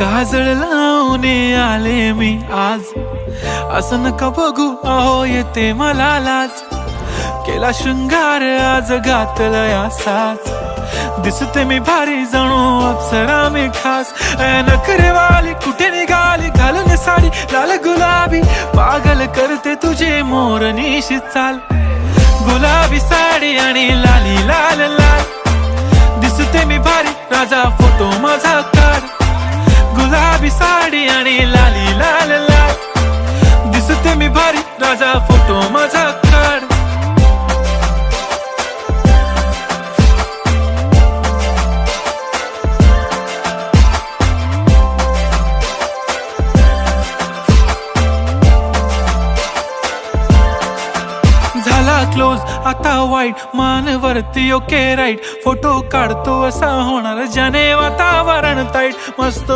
काजळ लावून आले मी आज, असं नका बघू अहो येते मला लाज. केला शृंगार आज घातलाय असाच, दिसते मी भारी जणू अप्सरा मी खास. नखरेवाली कुठे निघाली घालून साडी लाल गुलाबी, पागल करते तुझे मोरनीशी चाल. गुलाबी साडी आणि लाली लाल लाल, दिसते मी भारी राजा फोटो माझा काढ. गुलाबी साडी आणि लाली लाल लाल, दिसते मी भारी राजा फोटो माझा काढ. झाला क्लोज आता वाईट, मान वरती ओके राईट. फोटो काढतो असा होणार ज्याने वातावरण ताईट. मस्त